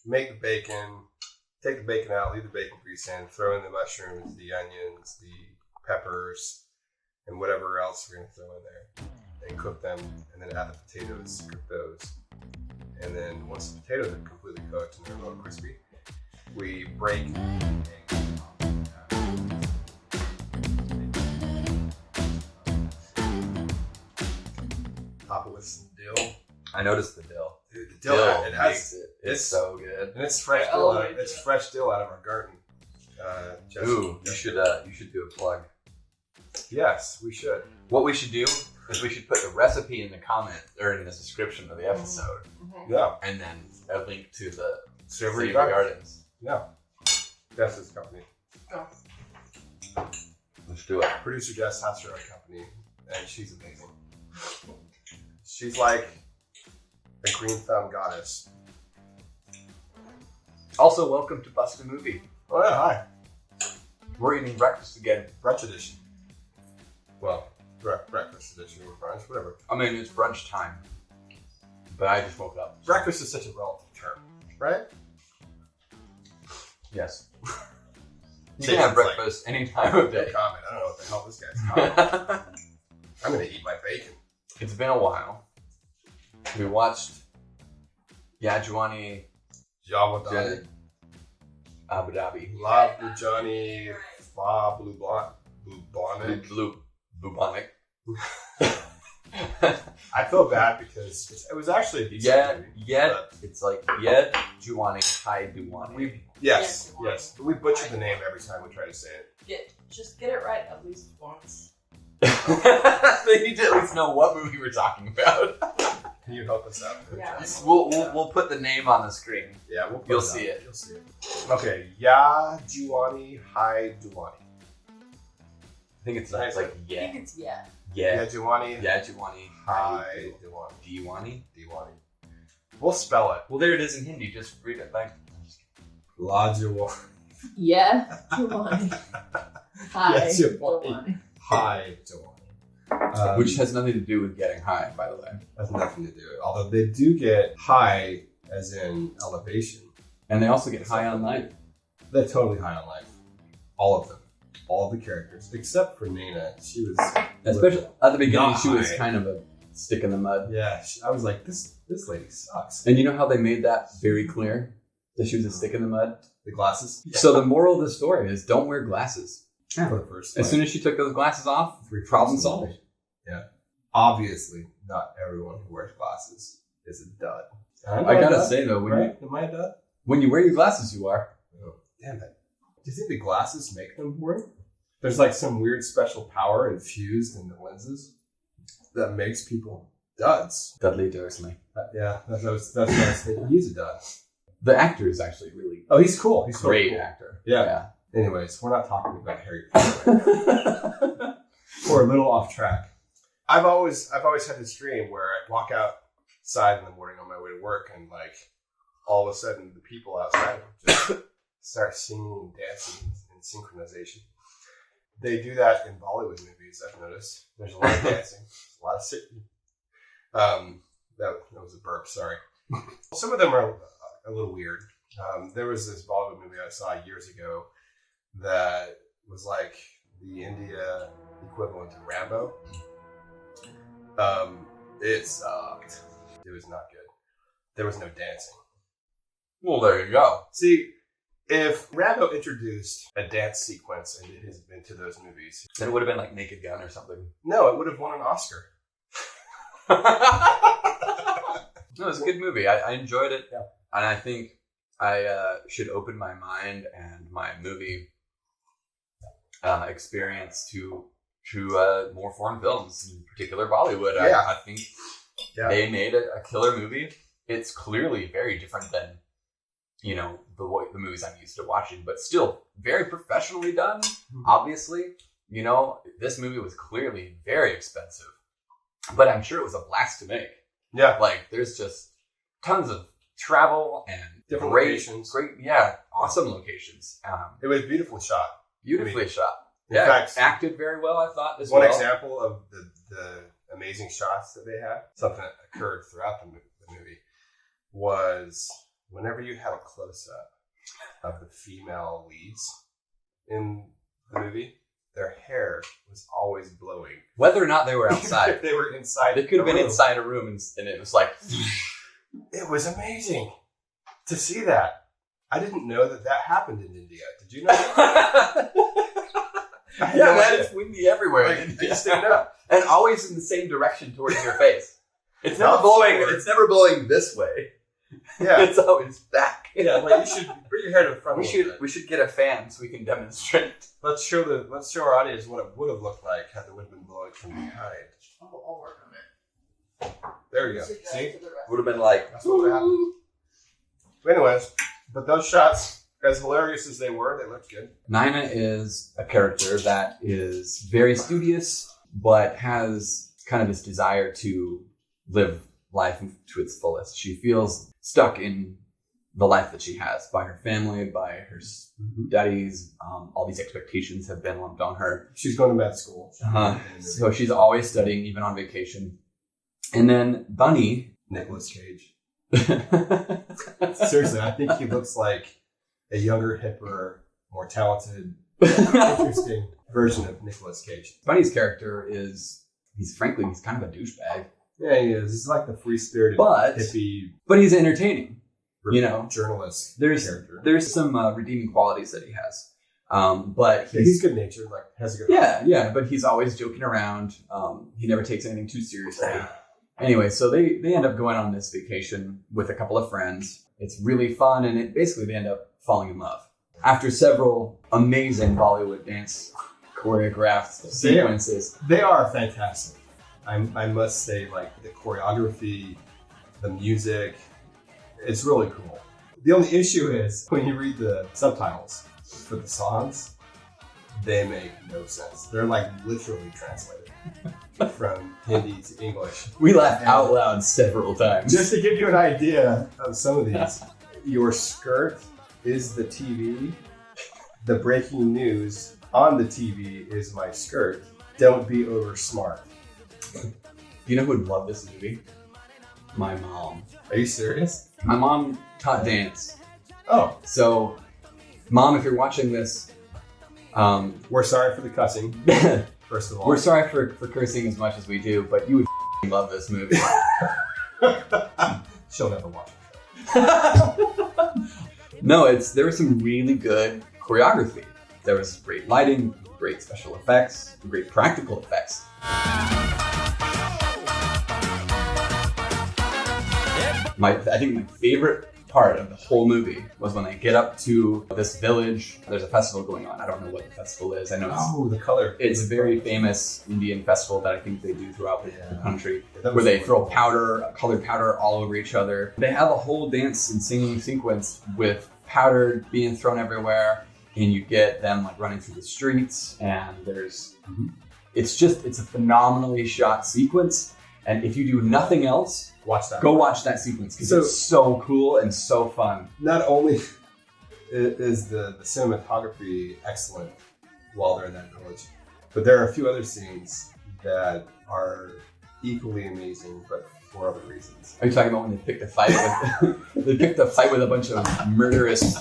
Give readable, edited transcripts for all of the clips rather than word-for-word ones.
make the bacon, take the bacon out, leave the bacon grease in, throw in the mushrooms, the onions, the peppers, and whatever else we're going to throw in there. And cook them, and then add the potatoes, cook those. And then once the potatoes are completely cooked and they're a little crispy, we break the egg. Top it with some dill. I noticed the dill. Dude, the dill makes it. It's so good. And it's fresh dill. It's fresh dill out of our garden. You should do a plug. Yes, we should. What we should do is we should put the recipe in the comment or in the description of the episode. Yeah. And then a link to the Savory Gardens. Yeah. That's his company. Oh. Let's do it. Producer Jess has her own company, and she's amazing. She's like a green thumb goddess. Also, welcome to Bust a Movie. Oh yeah, hi. We're eating breakfast again. Brunch edition. Well, breakfast edition or brunch, whatever. I mean, it's brunch time. But I just woke up. Breakfast is such a relative term, right? Yes. You can have breakfast any time of day. No comment. I don't know what the hell this guy's talking. I'm going to eat my bacon. It's been a while. We watched Yeh Jawaani Jawaani Abu Dhabi. La Johnny Fa Bubonic. Bubonic. I feel bad because it was actually a decent movie. It's like Yeh Jawaani Hai Deewani. Yes. But we butcher the name every time we try to say it. Just get it right at least once. They need to at least know what movie we're talking about. Can you help us out? Yeah. We'll put the name on the screen. Yeah, You'll see it. Okay, Yeh Jawaani Hai Deewani. I think it's Nice. like I think it's Yeh Yeh Jawaani Jawaani Hai Deewani. Deewani. We'll spell it. Well, there it is in Hindi. Just read it like. La Jawaani. Yeh Jawaani Hai Yeh Jawaani. Deewani. Hai Deewani. Which has nothing to do with getting high, by the way. Has nothing to do with it. Although they do get high, as in elevation. And they also get high on life. They're totally high on life. All of them. All of the characters. Except for Nana. She was... Especially at the beginning, Not she was high. kind of a stick in the mud. Yeah, I was like, this lady sucks. And you know how they made that very clear? That she was a stick in the mud? The glasses? So the moral of the story is don't wear glasses. For the first As soon as she took those glasses off, problem solved. Yeah. Obviously, not everyone who wears glasses is a dud. I gotta say though, Am I a dud? when you wear your glasses, you are. Oh, damn it. Do you think the glasses make them boring? There's like some weird special power infused in the lenses that makes people duds. Dudley Dursley. Yeah, that's what I was thinking. He's a dud. The actor is actually really Oh, he's cool. He's great cool. actor. Yeah. Anyways, we're not talking about Harry Potter. We're a little off track. I've always had this dream where I'd walk outside in the morning on my way to work, and like all of a sudden the people outside would just start singing and dancing in synchronization. They do that in Bollywood movies. I've noticed there's a lot of dancing, a lot of singing. That was a burp. Sorry. Some of them are a little weird. There was this Bollywood movie I saw years ago that was like the India equivalent to Rambo. It sucked. It was not good. There was no dancing. Well, there you go. See, if Rambo introduced a dance sequence into those movies, Then it would have been like Naked Gun or something. no, it would have won an Oscar. No, it's a good movie. I enjoyed it. Yeah. And I think I should open my mind and my movie experience to more foreign films, in particular Bollywood. Yeah. I think Yeah. they made a killer movie. It's clearly very different than, the movies I'm used to watching, but still very professionally done, obviously. This movie was clearly very expensive, but I'm sure it was a blast to make. Yeah. Like, there's just tons of travel and Different great, locations. awesome locations. It was beautifully shot. Beautifully shot. In fact, acted very well, I thought, as one well. example of the amazing shots that they had, something that occurred throughout the movie, was whenever you had a close-up of the female leads in the movie, their hair was always blowing. Whether or not they were outside. If they were inside. They could have been room. inside a room and it was like... It was amazing to see that. I didn't know that happened in India. Did you know that? Yeah, man, it's windy everywhere. I just didn't know. And always in the same direction towards your face. It's never Not blowing. forward. It's never blowing this way. Yeah. It's always back. Yeah, like you should bring your hair to the front. We should get a fan so we can demonstrate. Let's show our audience what it would have looked like had the wind been blowing from behind. I'll work on it. There we go. So See? to the rest. Would have been like, That's what would happen. But anyways, but those shots, as hilarious as they were, they looked good. Naina is a character that is very studious, but has kind of this desire to live life to its fullest. She feels stuck in the life that she has by her family, by her studies. All these expectations have been lumped on her. She's going to med school. So she's always studying, even on vacation. And then Bunny. Nicolas Cage. Seriously, I think he looks like a younger, hipper, more talented, interesting version of Nicolas Cage. Bunny's character he's kind of a douchebag. Yeah, he is. He's like the free-spirited, But- hippie, But he's entertaining. You know, journalist There's some redeeming qualities that he has. But Yeah, he's good-natured, like has a good yeah, but he's always joking around. He never takes anything too seriously. Anyway, so they end up going on this vacation with a couple of friends. It's really fun, and they end up falling in love. After several amazing Bollywood dance choreographed sequences. They are fantastic. I must say, like, the choreography, the music, it's really cool. The only issue is when you read the subtitles for the songs, they make no sense. They're like literally translated from Hindi to English. We laughed out loud several times. Just to give you an idea of some of these, your skirt is the TV. The breaking news on the TV is my skirt. Don't be over smart. You know who would love this movie? My mom. Are you serious? My mom taught dance. Oh, So, Mom, if you're watching this, we're sorry for the cussing, first of all. we're sorry for cursing as much as we do, but you would love this movie. She'll never watch it. No, there was some really good choreography. There was great lighting, great special effects, great practical effects. I think my favorite part of the whole movie was when they get up to this village. There's a festival going on. I don't know what the festival is. I know The color. it's a very famous Indian festival that I think they do throughout the country, That where was they throw wonderful. colored powder all over each other. They have a whole dance and singing sequence with powder being thrown everywhere, and you get them like running through the streets, and it's a phenomenally shot sequence. And if you do nothing else, Watch that. go watch that sequence because So- it's so cool and so fun. Not only is the cinematography excellent while they're in that village, but there are a few other scenes that are equally amazing, but for other reasons. Are you talking about when they picked a fight with a bunch of murderous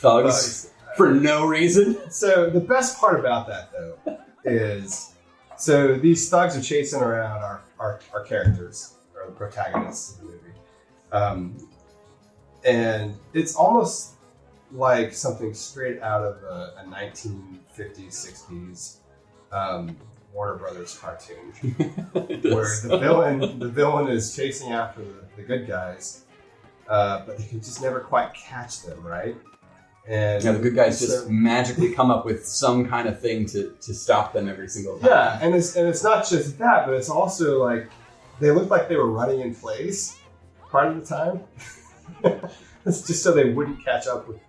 thugs for no reason? So the best part about that, though, is so these thugs are chasing around our characters, or the protagonists of the movie. And it's almost like something straight out of a 1950s, 60s Warner Brothers cartoon, where the villain is chasing after the good guys, but they can just never quite catch them, right? And Yeah, the good guys just magically come up with some kind of thing to stop them every single time. Yeah, and it's not just that, but it's also like they look like they were running in place part of the time. It's just so they wouldn't catch up with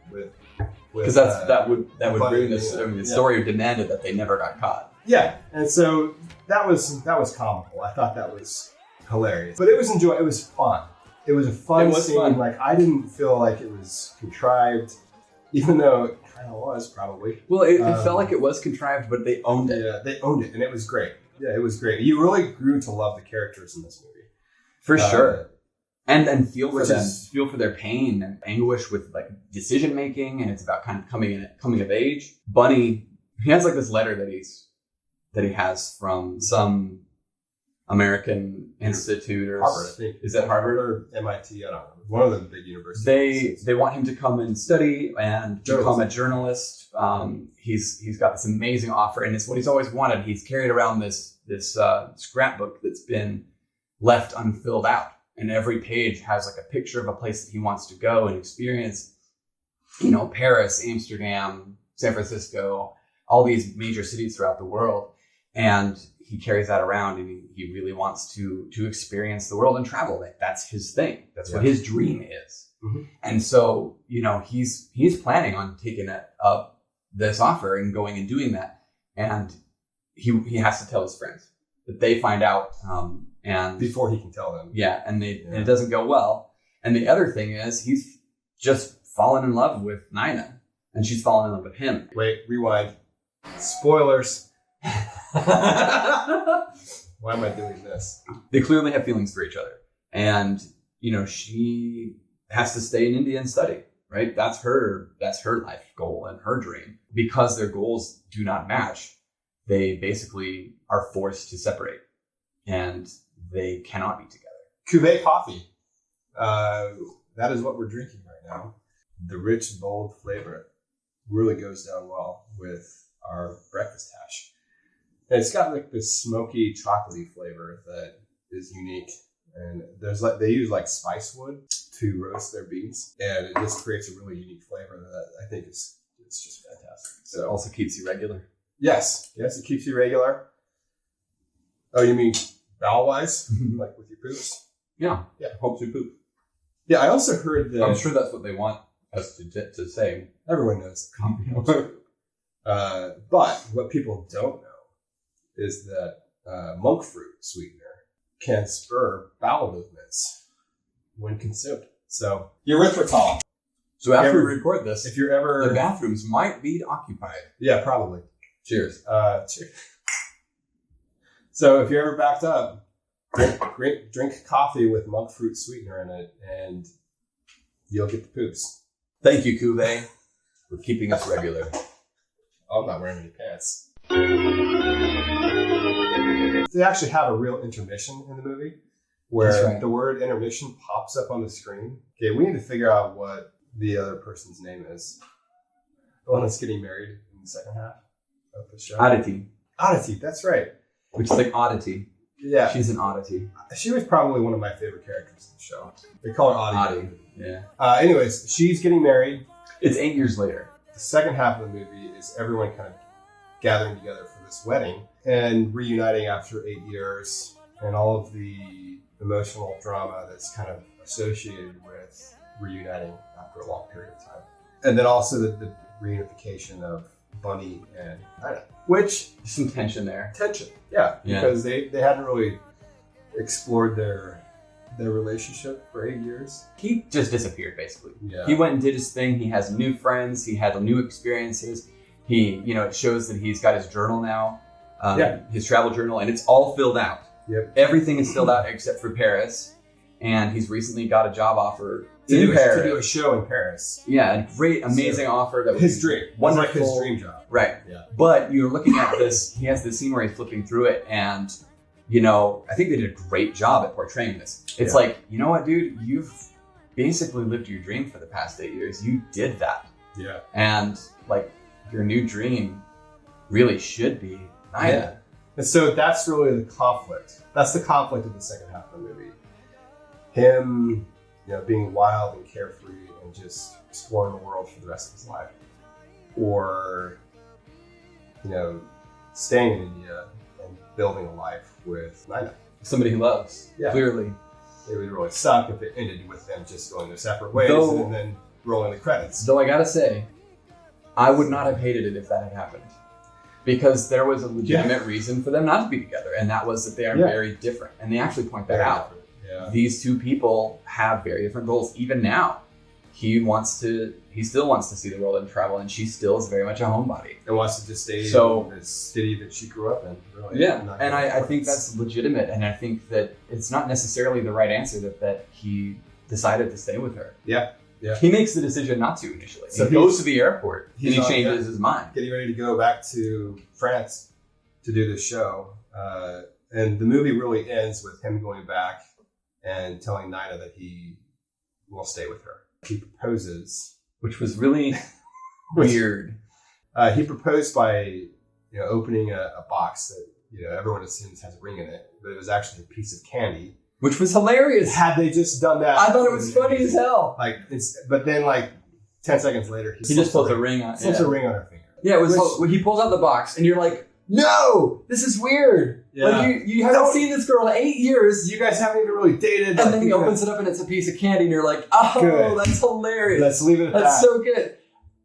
because that would ruin this. yeah. The story demanded that they never got caught. Yeah, and so that was comical. I thought that was hilarious, but it was enjoyable. It was fun. It was a fun scene. Fun. Like I didn't feel like it was contrived, even though it kind of was probably. Well, it felt like it was contrived, but they owned it. Yeah, they owned it, and it was great. Yeah, it was great. You really grew to love the characters in this movie. For sure. and feel for Which them, is- feel for their pain and anguish with like decision making, and it's about kind of coming of age. Bunny, he has like this letter that he has from some American institute or Harvard, I think. Is that Harvard? Or MIT? I don't know. One of the big universities. They want him to come and study and become a journalist. He's got this amazing offer, and it's what he's always wanted. He's carried around this scrapbook that's been left unfilled out, and every page has like a picture of a place that he wants to go and experience. You know, Paris, Amsterdam, San Francisco, all these major cities throughout the world, and he carries that around, and he really wants to experience the world and travel. That's his thing. That's what his dream is. Mm-hmm. And so, you know, he's planning on taking up this offer and going and doing that. And he has to tell his friends that they find out. And before he can tell them. Yeah. And it doesn't go well. And the other thing is he's just fallen in love with Nina, and she's fallen in love with him. Wait, rewind. Spoilers. Why am I doing this? They clearly have feelings for each other. And, you know, she has to stay in India and study, right? That's her life goal and her dream. Because their goals do not match, they basically are forced to separate, and they cannot be together. Cuvée coffee. That is what we're drinking right now. The rich, bold flavor really goes down well with our breakfast hash. And it's got like this smoky, chocolatey flavor that is unique. And they use like spice wood to roast their beans, and it just creates a really unique flavor that I think it's just fantastic. So it also keeps you regular. Yes, it keeps you regular. Oh, you mean bowel wise, like with your poops? Yeah, helps you poop. Yeah, I also heard that. I'm sure that's what they want us to say. Everyone knows that coffee helps you poop. But what people don't know is that monk fruit sweetener can spur bowel movements when consumed. So erythritol. So after we record this, If you're ever, the bathrooms might be occupied. yeah, probably. Cheers. Cheers. So if you're ever backed up, drink coffee with monk fruit sweetener in it, and you'll get the poops. Thank you, Cuvée, for keeping us regular. I'm not wearing any pants. They actually have a real intermission in the movie where That's right. the word intermission pops up on the screen. Okay, we need to figure out what the other person's name is. The one that's getting married in the second half of the show. Oddity, Oddity, that's right. which is like oddity. Yeah. She's an oddity. She was probably one of my favorite characters in the show. They call her Oddity. Oddie, yeah. Anyways, she's getting married. It's 8 years later. The second half of the movie is everyone kind of gathering together for this wedding and reuniting after 8 years, and all of the emotional drama that's kind of associated with reuniting after a long period of time. And then also the reunification of Bunny and Nina, which Some tension there. tension, yeah, because they hadn't really explored their relationship for 8 years. He just disappeared, basically. Yeah. He went and did his thing. He has new friends. He had new experiences. It shows that he's got his journal now, his travel journal, and it's all filled out. Yep. Everything is filled out except for Paris, and he's recently got a job offer to in do Paris. a show in Paris. Yeah, a great, amazing offer. That was His dream. Wonderful. It was like his dream job. Right. Yeah. But you're looking at this, he has this scene where he's flipping through it, and, I think they did a great job at portraying this. It's like, you know what, dude? You've basically lived your dream for the past 8 years. You did that. Yeah. And, your new dream really should be Nina. Yeah. And so that's really the conflict. That's the conflict of the second half of the movie. Him, being wild and carefree and just exploring the world for the rest of his life. Or, staying in India and building a life with Nina. Somebody he loves, clearly. It would really suck if it ended with them just going their separate ways and then rolling the credits. Though I gotta say, I would not have hated it if that had happened. Because there was a legitimate reason for them not to be together, and that was that they are very different. And they actually point that out. Yeah. These two people have very different goals, even now. he still wants to see the world and travel, and she still is very much a homebody. And wants to just stay So- in the city that she grew up in. Really. Yeah, Not and going I think forwards. that's legitimate, and I think that it's not necessarily the right answer that he decided to stay with her. Yeah. He makes the decision not to initially. So he goes to the airport, and he's he on- changes his mind. getting ready to go back to France to do this show. And the movie really ends with him going back and telling Nina that he will stay with her. He proposes. Which was really weird. He proposed by opening a box that everyone assumes has a ring in it, but it was actually a piece of candy. Which was hilarious. Had they just done that, I thought it was funny as hell. But then 10 seconds later, He just pulls a ring on. slips a ring on her finger. Yeah, it was when he pulls out the box, and you're like, "No, this is weird." Yeah. Like you haven't seen this girl in 8 years, You guys haven't even really dated. and then he opens it up, and it's a piece of candy, and you're like, "Oh, Good. that's hilarious. Let's leave it at That's that. so good."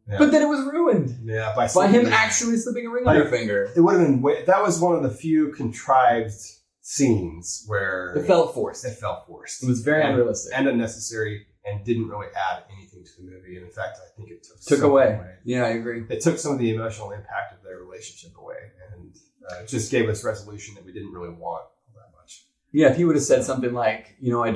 Yeah. But then it was ruined Yeah, by slipping him it. actually slipping a ring on her finger. It would have been. That was one of the few contrived scenes where It felt forced. It felt forced. It was very And- unrealistic. and unnecessary, and didn't really add anything to the movie. And in fact, I think it took Took something away. Yeah, I agree. It took some of the emotional impact of their relationship away, and just gave us resolution that we didn't really want all that much. Yeah, if he would have said something like, I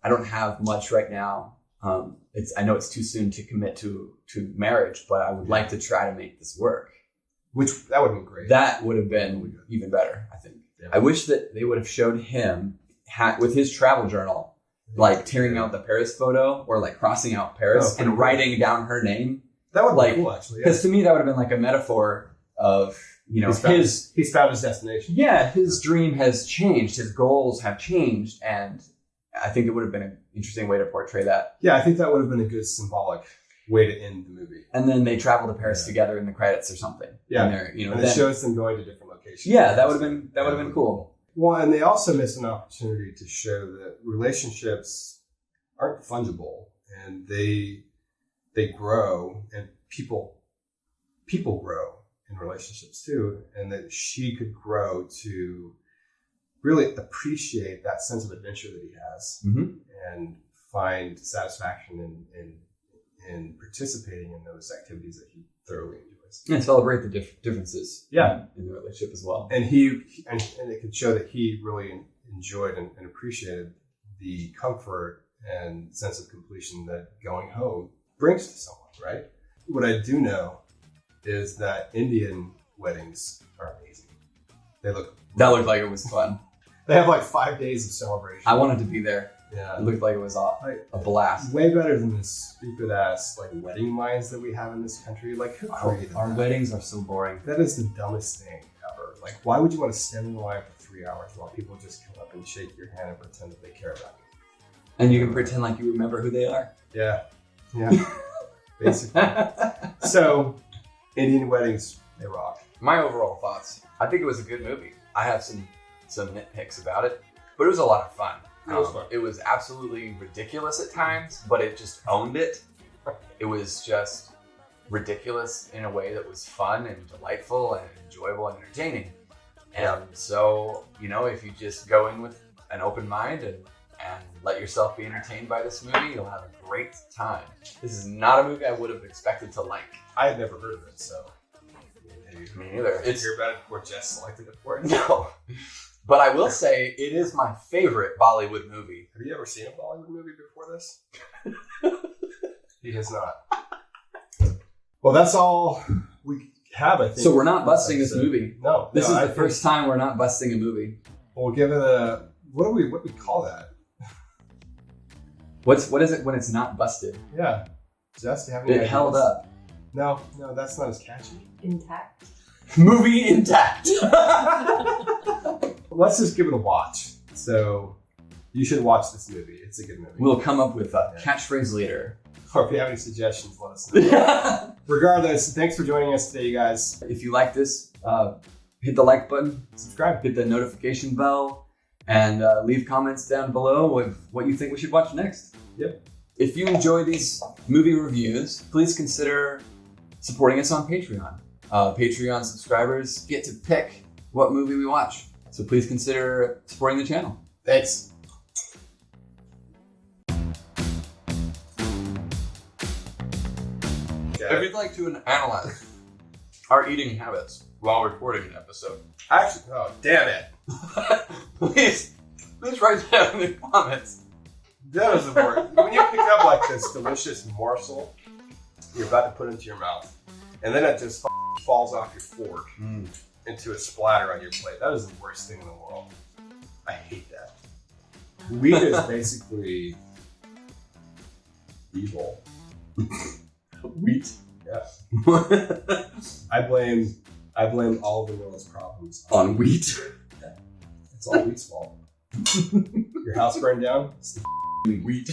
don't have much right now. I know it's too soon to commit to marriage, but I would like to try to make this work. That would have been great. That would have been even better, I think. Yeah. I wish that they would have showed him with his travel journal, like tearing out the Paris photo or like crossing out Paris pretty and cool. writing down her name. That would like- be cool, actually. Yeah. Because to me, that would have been like a metaphor of, He's found his destination. his dream has changed, his goals have changed, and I think it would have been an interesting way to portray that. Yeah, I think that would have been a good symbolic way to end the movie. And then they travel to Paris together in the credits or something. Yeah. And they're, And it then- shows them going to different locations. yeah, that would have been cool. Well, and they also missed an opportunity to show that relationships aren't fungible, and they grow, and people grow in relationships too, and that she could grow to really appreciate that sense of adventure that he has, Mm-hmm. and find satisfaction in participating in those activities that he thoroughly enjoys. And celebrate the differences Yeah. in the relationship as well. And and it could show that he really enjoyed and appreciated the comfort and sense of completion that going home brings to someone, right? What I do know is that Indian weddings are amazing. That looked like it was fun. They have like 5 days of celebration. I wanted to be there. Yeah. It looked like it was a blast. Way better than the stupid ass wedding lines that we have in this country. Like, who created Our that? weddings are so boring. That is the dumbest thing ever. Like, why would you want to stand in the line for 3 hours while people just come up and shake your hand and pretend that they care about you? And you can pretend like you remember who they are. Yeah. Basically. So, Indian weddings, they rock. My overall thoughts. I think it was a good movie. I have some nitpicks about it, but it was a lot of fun. It was fun. It was absolutely ridiculous at times, but it just owned it. It was just ridiculous in a way that was fun and delightful and enjoyable and entertaining. And so, if you just go in with an open mind and let yourself be entertained by this movie, you'll have a great time. This is not a movie I would have expected to like. I had never heard of it, so. Me neither. Did you hear about it before Jess selected it for it? No. But I will say it is my favorite Bollywood movie. Have you ever seen a Bollywood movie before this? He has not. Well, that's all we have, I think. So we're not busting this movie. No. This no, is I the think first time we're not busting a movie. We'll give it a... What do we call that? What is it when it's not busted? Yeah. Jess, do you have any It ideas? held up. No, that's not as catchy. Intact. Movie intact. Let's just give it a watch. So, you should watch this movie. It's a good movie. We'll come up with a catchphrase later. Or if you have any suggestions, let us know. Regardless, thanks for joining us today, you guys. If you like this, hit the like button, Subscribe. hit the notification bell, and leave comments down below with what you think we should watch next. Yep. If you enjoy these movie reviews, please consider supporting us on Patreon. Patreon subscribers get to pick what movie we watch. So please consider supporting the channel. Thanks. Okay. If you'd like to analyze our eating habits while recording an episode, Actually, oh damn it! please write down in the comments. That was the worst. When you pick up like this delicious morsel, you're about to put into your mouth, and then it just falls off your fork into a splatter on your plate. That is the worst thing in the world. I hate that. Wheat is basically evil. Wheat. Yeah. I blame all of the world's problems On wheat. It's all wheat's fault. Your house burned down? It's the Wheat.